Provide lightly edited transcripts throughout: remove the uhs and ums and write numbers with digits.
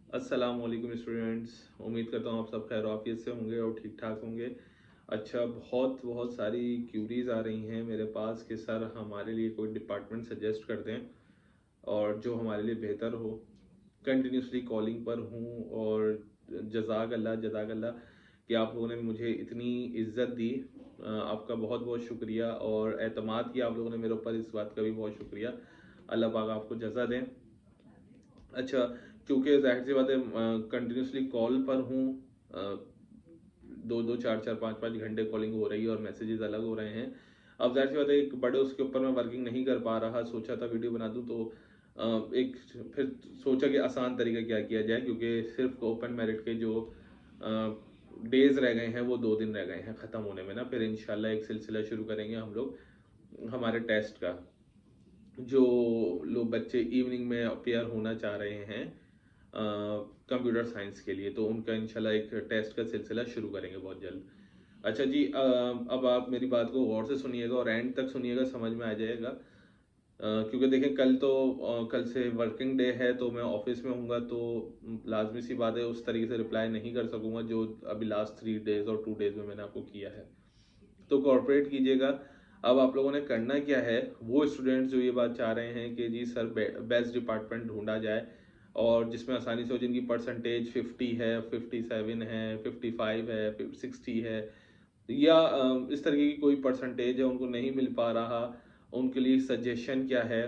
अस्सलाम वालेकुम स्टूडेंट्स। उम्मीद करता हूँ आप सब खैर आफियत से होंगे और ठीक ठाक होंगे। अच्छा, बहुत बहुत सारी क्यूरीज आ रही हैं मेरे पास कि सर हमारे लिए कोई डिपार्टमेंट सजेस्ट कर दें और जो हमारे लिए बेहतर हो। कंटिन्यूसली कॉलिंग पर हूँ और जज़ाक अल्लाह कि आप लोगों ने मुझे इतनी इज्जत दी। आपका बहुत बहुत शुक्रिया और एतमाद किया आप लोगों ने मेरे ऊपर, इस बात का भी बहुत शुक्रिया। अल्लाह पाक आपको जज़ा दें। अच्छा, क्योंकि जाहिर सी बात है कंटिन्यूसली कॉल पर हूँ। दो दो चार चार पाँच पाँच घंटे कॉलिंग हो रही है और मैसेजेस अलग हो रहे हैं। अब जाहिर सी बात है एक बड़े उसके ऊपर मैं वर्किंग नहीं कर पा रहा, सोचा था वीडियो बना दूं तो एक फिर सोचा कि आसान तरीका क्या किया जाए, क्योंकि सिर्फ ओपन मेरिट के जो डेज रह गए हैं वो 2 दिन रह गए हैं ख़त्म होने में ना। फिर इंशाल्लाह एक सिलसिला शुरू करेंगे हम लोग हमारे टेस्ट का। जो लोग बच्चे इवनिंग में अपेयर होना चाह रहे हैं कंप्यूटर साइंस के लिए, तो उनका इंशाल्लाह एक टेस्ट का सिलसिला शुरू करेंगे बहुत जल्द। अच्छा जी, अब आप मेरी बात को गौर से सुनिएगा और एंड तक सुनिएगा, समझ में आ जाएगा। क्योंकि देखें कल तो कल से वर्किंग डे है तो मैं ऑफिस में हूँगा, तो लाजमी सी बात है उस तरीके से रिप्लाई नहीं कर सकूंगा जो अभी लास्ट 3 डेज और 2 डेज में मैंने आपको किया है। तो कॉर्पोरेट कीजिएगा। अब आप लोगों ने करना क्या है, वो स्टूडेंट्स जो ये बात चाह रहे हैं कि जी सर बेस्ट डिपार्टमेंट ढूंढा जाए और जिसमें आसानी से हो, जिनकी परसेंटेज 50 है, 57 है, 55 है, 60 है, या इस तरीके की कोई परसेंटेज है उनको नहीं मिल पा रहा, उनके लिए सजेशन क्या है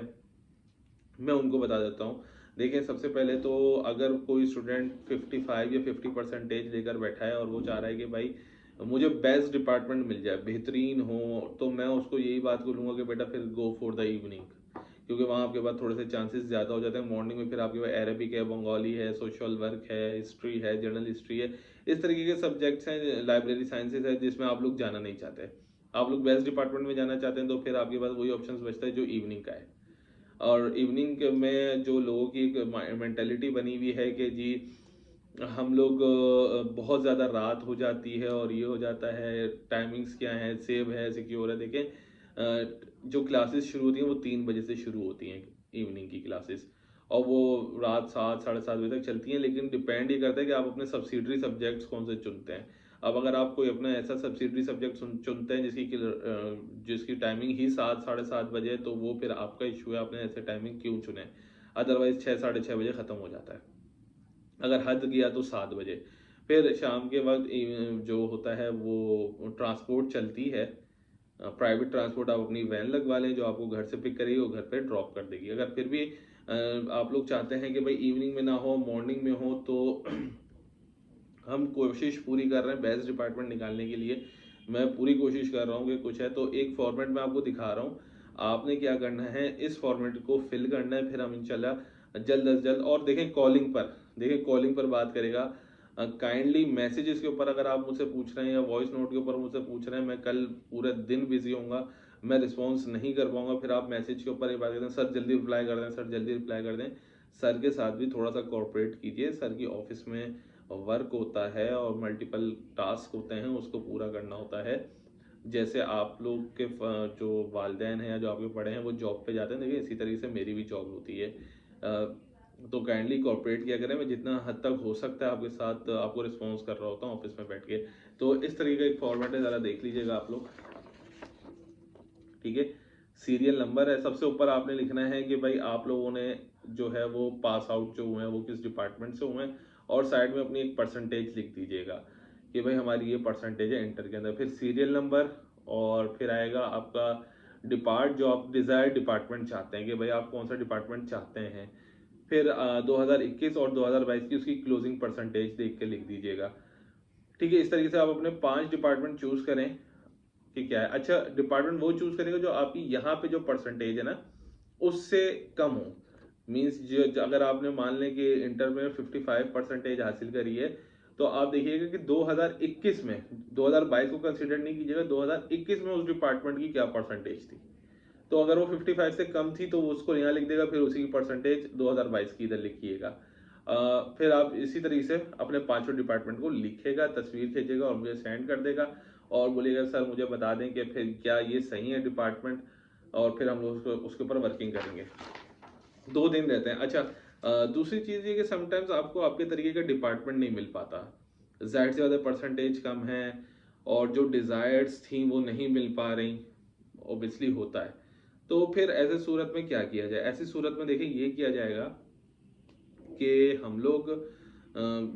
मैं उनको बता देता हूँ। देखिए, सबसे पहले तो अगर कोई स्टूडेंट 55 या 50 परसेंटेज लेकर बैठा है और वो चाह रहा है कि भाई मुझे बेस्ट डिपार्टमेंट मिल जाए, बेहतरीन हो, तो मैं उसको यही बात बोलूँगा कि बेटा फिर गो फॉर द इवनिंग, क्योंकि वहाँ आपके पास थोड़े से चांसेस ज़्यादा हो जाते हैं। मॉर्निंग में फिर आपके पास अरबिक है, बंगाली है, सोशल वर्क है, हिस्ट्री है, जर्नल हिस्ट्री है, इस तरीके के सब्जेक्ट्स हैं, लाइब्रेरी साइंसेज है जिसमें आप लोग जाना नहीं चाहते। आप लोग बेस्ट डिपार्टमेंट में जाना चाहते हैं तो फिर आपके पास वही ऑप्शन बचता है जो इवनिंग का है। और इवनिंग में जो लोगों की एक मेंटेलिटी बनी हुई है कि जी हम लोग बहुत ज़्यादा रात हो जाती है और ये हो जाता है, टाइमिंग्स क्या है, सेव है, सिक्योर है। देखें जो क्लासेस शुरू होती हैं वो 3 बजे से शुरू होती हैं, इवनिंग की क्लासेस, और वो रात 7 साढ़े 7 बजे तक चलती हैं। लेकिन डिपेंड ये करता है कि आप अपने सब्सिडरी सब्जेक्ट्स कौन से चुनते हैं। अब अगर आप कोई अपना ऐसा सब्सिडरी सब्जेक्ट चुनते हैं जिसकी टाइमिंग ही 7 साढ़े 7 बजे है, तो वो फिर आपका इशू है, आपने ऐसे टाइमिंग क्यों चुने। अदरवाइज 6 साढ़े 6 बजे ख़त्म हो जाता है, अगर हद गया तो 7 बजे। फिर शाम के वक्त जो होता है वो ट्रांसपोर्ट चलती है, प्राइवेट ट्रांसपोर्ट। आप अपनी वैन लगवा लें जो आपको घर से पिक करेगी, वो घर पे ड्रॉप कर देगी। अगर फिर भी आप लोग चाहते हैं कि भाई इवनिंग में ना हो, मॉर्निंग में हो, तो हम कोशिश पूरी कर रहे हैं बेस्ट डिपार्टमेंट निकालने के लिए। मैं पूरी कोशिश कर रहा हूँ कि कुछ है तो एक फॉर्मेट में आपको दिखा रहा हूँ। आपने क्या करना है, इस फॉर्मेट को फिल करना है, फिर हम इंशाल्लाह जल्द अज जल्द। और देखें कॉलिंग पर, देखें कॉलिंग पर बात करेगा। काइंडली मैसेजेस के ऊपर अगर आप मुझसे पूछ रहे हैं या वॉइस नोट के ऊपर मुझसे पूछ रहे हैं, मैं कल पूरे दिन बिजी होऊंगा, मैं रिस्पॉन्स नहीं कर पाऊंगा। फिर आप मैसेज के ऊपर ये बात करते हैं सर जल्दी रिप्लाई कर दें, सर जल्दी रिप्लाई कर दें। सर के साथ भी थोड़ा सा कॉर्पोरेट कीजिए। सर की ऑफिस में वर्क होता है और मल्टीपल टास्क होते हैं, उसको पूरा करना होता है। जैसे आप लोग के जो वालदेन हैं या जो आपके पढ़े हैं वो जॉब पे जाते हैं, देखिए इसी तरीके से मेरी भी जॉब होती है। तो काइंडली कॉर्पोरेट किया करें। मैं जितना हद तक हो सकता है आपके साथ आपको रिस्पॉन्स कर रहा होता हूँ ऑफिस में बैठ के। तो इस तरीके का एक फॉर्मेट है, ज़रा देख लीजिएगा आप लोग, ठीक है। सीरियल नंबर है, सबसे ऊपर आपने लिखना है कि भाई आप लोगों ने जो है वो पास आउट जो हुए हैं वो किस डिपार्टमेंट से हुए हैं, और साइड में अपनी एक परसेंटेज लिख दीजिएगा कि भाई हमारी ये परसेंटेज है इंटर के अंदर। फिर सीरियल नंबर, और फिर आएगा आपका जो आप डिजायर डिपार्टमेंट चाहते हैं कि भाई आप कौन सा डिपार्टमेंट चाहते हैं। फिर 2021 और 2022 की उसकी क्लोजिंग परसेंटेज देख के लिख दीजिएगा, ठीक है। इस तरीके से आप अपने 5 डिपार्टमेंट चूज करें कि क्या है। अच्छा, डिपार्टमेंट वो चूज करेगा जो आपकी यहाँ पे जो परसेंटेज है ना उससे कम हो। मीन्स अगर आपने मान लें कि इंटर में 55 परसेंटेज हासिल करी है, तो आप देखिएगा कि 2021 में, 2022 को कंसिडर नहीं कीजिएगा, 2021 में उस डिपार्टमेंट की क्या परसेंटेज थी। तो अगर वो 55 से कम थी तो वो उसको यहाँ लिख देगा, फिर उसी की परसेंटेज 2022 की इधर लिखिएगा। फिर आप इसी तरीके से अपने पांचों डिपार्टमेंट को लिखेगा, तस्वीर खींचेगा और मुझे सेंड कर देगा और बोलेगा सर मुझे बता दें कि फिर क्या ये सही है डिपार्टमेंट, और फिर हम लोग उसके ऊपर वर्किंग करेंगे। 2 दिन रहते हैं। अच्छा, दूसरी चीज़ ये कि समटाइम्स आपको आपके तरीके का डिपार्टमेंट नहीं मिल पाता, ज़ाहिर सी ज़्यादा परसेंटेज कम है और जो डिज़ायर्स थी वो नहीं मिल पा रही, ऑब्वियसली होता है। तो फिर ऐसे सूरत में क्या किया जाए? ऐसी सूरत में देखिए ये किया जाएगा कि हम लोग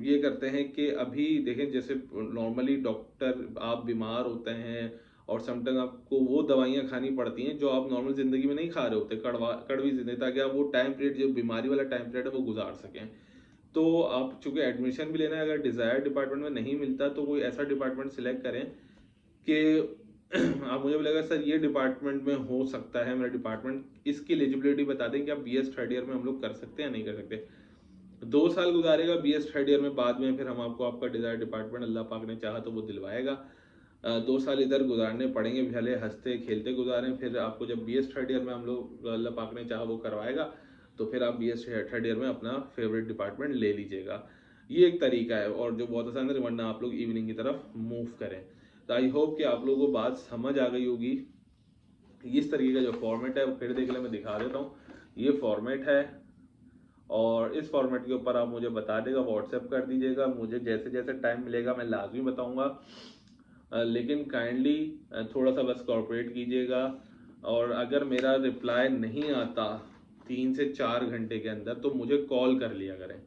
ये करते हैं कि अभी देखें, जैसे नॉर्मली डॉक्टर, आप बीमार होते हैं और समटाइम आपको वो दवाइयाँ खानी पड़ती हैं जो आप नॉर्मल ज़िंदगी में नहीं खा रहे होते, कड़वी ज़िंदगी, ताकि आप वो टाइम पीरियड, जो बीमारी वाला टाइम पीरियड है, वो गुजार सकें। तो आप चूँकि एडमिशन भी लेना है, अगर डिज़ायर्ड डिपार्टमेंट में नहीं मिलता तो कोई ऐसा डिपार्टमेंट सिलेक्ट करें कि आप मुझे बोलेगा सर ये डिपार्टमेंट में हो सकता है मेरा डिपार्टमेंट, इसकी एलिजिबिलिटी बता दें कि आप बीएस थर्ड ईयर में हम लोग कर सकते हैं या नहीं कर सकते। 2 साल गुजारेगा बीएस थर्ड ईयर में, बाद में फिर हम आपको आपका डिजायर डिपार्टमेंट अल्लाह पाक ने चाहा तो वो दिलवाएगा। 2 साल इधर गुजारने पड़ेंगे, भले हंसते खेलते गुजारें, फिर आपको जब बीएस थर्ड ईयर में हम लोग अल्लाह पाक ने चाहा वो करवाएगा, तो फिर आप बीएस थर्ड ईयर में अपना फेवरेट डिपार्टमेंट ले लीजिएगा। ये एक तरीका है और जो बहुत आसान है, वरना आप लोग इवनिंग की तरफ मूव करें। तो आई होप कि आप लोगों को बात समझ आ गई होगी। इस तरीके का जो फॉर्मेट है वो फिर देख ले, मैं दिखा देता हूँ। ये फॉर्मेट है और इस फॉर्मेट के ऊपर आप मुझे बता देगा, व्हाट्सएप कर दीजिएगा, मुझे जैसे जैसे टाइम मिलेगा मैं लाजमी बताऊंगा। लेकिन काइंडली थोड़ा सा बस कॉर्पोरेट कीजिएगा, और अगर मेरा रिप्लाई नहीं आता 3 से 4 घंटे के अंदर तो मुझे कॉल कर लिया करें।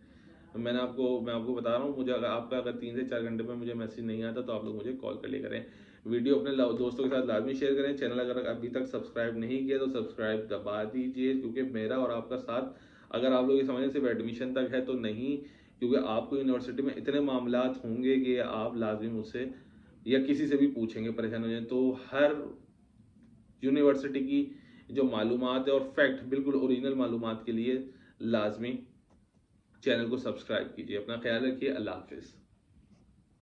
मैं आपको बता रहा हूँ, मुझे अगर आपका 3 से 4 घंटे में मुझे मैसेज नहीं आता तो आप लोग मुझे कॉल कर लिया करें। वीडियो अपने दोस्तों के साथ लाजमी शेयर करें। चैनल अगर अभी तक सब्सक्राइब नहीं किया तो सब्सक्राइब दबा दीजिए, क्योंकि मेरा और आपका साथ, अगर आप लोग ये समझें सिर्फ एडमिशन तक है तो नहीं, क्योंकि आपको यूनिवर्सिटी में इतने मामलात होंगे कि आप लाजमी मुझसे या किसी से भी पूछेंगे, परेशान हो जाए। तो हर यूनिवर्सिटी की जो मालूमात है और फैक्ट, बिल्कुल ओरिजिनल मालूमात के लिए लाजमी चैनल को सब्सक्राइब कीजिए। अपना ख्याल रखिए। अल्लाह हाफिज़।